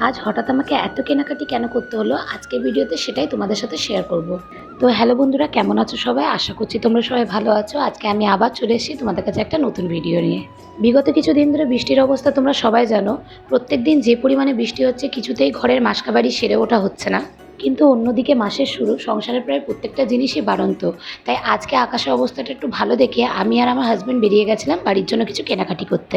আজ হঠাৎ আমাকে এত কেনাকাটি কেন করতে হলো আজকের ভিডিওতে সেটাই তোমাদের সাথে শেয়ার করব। তো হ্যালো বন্ধুরা, কেমন আছো সবাই? আশা করছি তোমরা সবাই ভালো আছো। আজকে আমি আবার চলে এসেছি তোমাদের কাছে একটা নতুন ভিডিও নিয়ে। বিগত কিছুদিন ধরে বৃষ্টির অবস্থা তোমরা সবাই জানো। প্রত্যেক দিন যে পরিমাণে বৃষ্টি হচ্ছে কিছুতেই ঘরের মাসকাবাড়ি সেরে ওঠা হচ্ছে না। কিন্তু অন্যদিকে মাসের শুরু, সংসারের প্রায় প্রত্যেকটা জিনিসই বাড়ন্ত। তাই আজকে আকাশের অবস্থাটা একটু ভালো দেখে আমি আর আমার হাজব্যান্ড বেরিয়ে গেছিলাম বাড়ির জন্য কিছু কেনাকাটি করতে।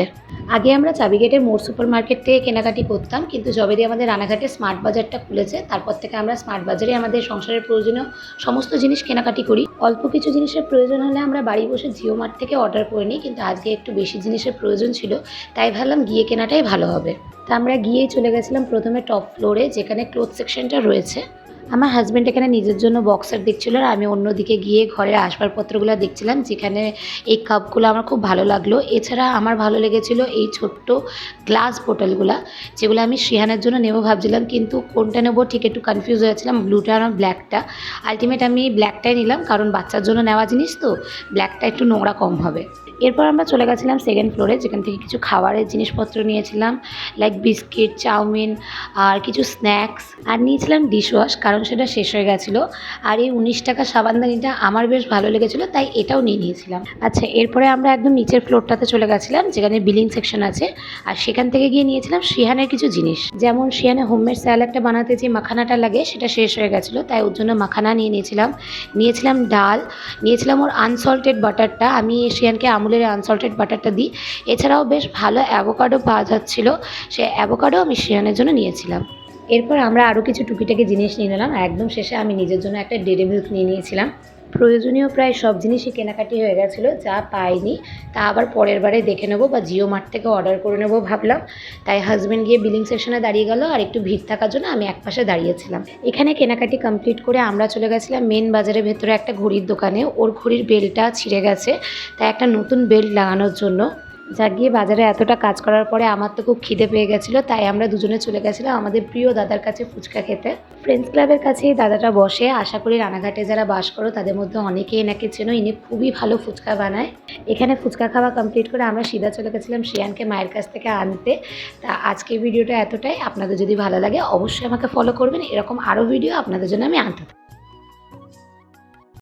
আগে আমরা চাবিগেটের মোড় সুপার মার্কেট থেকে কেনাকাটি করতাম, কিন্তু যবে দিয়ে আমাদের রানাঘাটে স্মার্ট বাজারটা খুলেছে তারপর থেকে আমরা স্মার্ট বাজারে আমাদের সংসারের প্রয়োজনীয় সমস্ত জিনিস কেনাকাটি করি। অল্প কিছু জিনিসের প্রয়োজন হলে আমরা বাড়ি বসে জিও মার্ট থেকে অর্ডার করে নিই, কিন্তু আজকে একটু বেশি জিনিসের প্রয়োজন ছিল তাই ভাবলাম গিয়ে কেনাটাই ভালো হবে। তা আমরা গিয়েই চলে গেছিলাম প্রথমে টপ ফ্লোরে, যেখানে ক্লোথ সেকশনটা রয়েছে। আমার হাজব্যান্ড এখানে নিজের জন্য বক্সার দেখছিল আর আমি অন্যদিকে গিয়ে ঘরের আসবাবপত্রগুলো দেখছিলাম, যেখানে এই কাপগুলো আমার খুব ভালো লাগলো। এছাড়া আমার ভালো লেগেছিলো এই ছোট্ট গ্লাস বোতলগুলো, যেগুলো আমি শ্রেয়ানের জন্য নেবো ভাবছিলাম, কিন্তু কোনটা নেবো ঠিক একটু কনফিউজ হয়েছিলাম, ব্লুটা আর ব্ল্যাকটা। আলটিমেট আমি ব্ল্যাকটাই নিলাম, কারণ বাচ্চার জন্য নেওয়া জিনিস তো ব্ল্যাকটা একটু নোংরা কম হবে। এরপর আমরা চলে গেছিলাম সেকেন্ড ফ্লোরে, যেখান থেকে কিছু খাবারের জিনিসপত্র নিয়েছিলাম, লাইক বিস্কিট, চাউমিন আর কিছু স্ন্যাক্স, আর নিয়েছিলাম ডিশওয়াশ, কারণ সেটা শেষ হয়ে গেছিলো। আর এই 19 টাকা সাবানদানিটা আমার বেশ ভালো লেগেছিলো তাই এটাও নিয়ে নিয়েছিলাম। আচ্ছা, এরপরে আমরা একদম নিচের ফ্লোরটাতে চলে গেছিলাম, যেখানে বিলিং সেকশন আছে, আর সেখান থেকে গিয়ে নিয়েছিলাম শ্রেয়ানের কিছু জিনিস। যেমন শ্রেয়ানের হোমমেড স্যালাডটা বানাতে যে মাখানাটা লাগে সেটা শেষ হয়ে গেছিলো, তাই ওর জন্য মাখানা নিয়েছিলাম ডাল, নিয়েছিলাম ওর আনসল্টেড বাটারটা। আমি শ্রেয়ানকে আমুলের আনসল্টেড বাটারটা দিই। এছাড়াও বেশ ভালো অ্যাভোকাডো পাওয়া যাচ্ছিলো, সে অ্যাভোকাডো আমি শ্রেয়ানের জন্য নিয়েছিলাম। এরপর আমরা আরও কিছু টুকিটাকি জিনিস নিয়ে নিলাম। একদম শেষে আমি নিজের জন্য একটা ডেইরি মিল্ক নিয়ে নিয়েছিলাম। প্রয়োজনীয় প্রায় সব জিনিসই কেনাকাটি হয়ে গেছিলো, যা পাইনি তা আবার পরের বারে দেখে নেবো বা জিও মার্ট থেকে অর্ডার করে নেবো ভাবলাম। তাই হাজব্যান্ড গিয়ে বিলিং সেকশনে দাঁড়িয়ে গেল আর একটু ভিড় থাকার জন্য আমি একপাশে দাঁড়িয়েছিলাম। এখানে কেনাকাটি কমপ্লিট করে আমরা চলে গেছিলাম মেন বাজারের ভেতরে একটা ঘড়ির দোকানে। ওর ঘড়ির বেল্টটা ছিঁড়ে গেছে, তাই একটা নতুন বেল্ট লাগানোর জন্য যা গিয়ে বাজারে এতটা কাজ করার পরে আমার তো খুব খিদে পেয়ে গেছিলো, তাই আমরা দুজনে চলে গেছিলাম আমাদের প্রিয় দাদার কাছে ফুচকা খেতে। ফ্রেন্ডস ক্লাবের কাছেই দাদাটা বসে। আশা করি রানাঘাটে যারা বাস করো তাদের মধ্যে অনেকেই এনাকে চেনো, ইনি খুবই ভালো ফুচকা বানায়। এখানে ফুচকা খাওয়া কমপ্লিট করে আমরা সিধা চলে গেছিলাম শ্রেয়ানকে মায়ের কাছ থেকে আনতে। তা আজকের ভিডিওটা এতটাই। আপনাদের যদি ভালো লাগে অবশ্যই আমাকে ফলো করবেন, এরকম আরও ভিডিও আপনাদের জন্য আমি আনতে থাকি।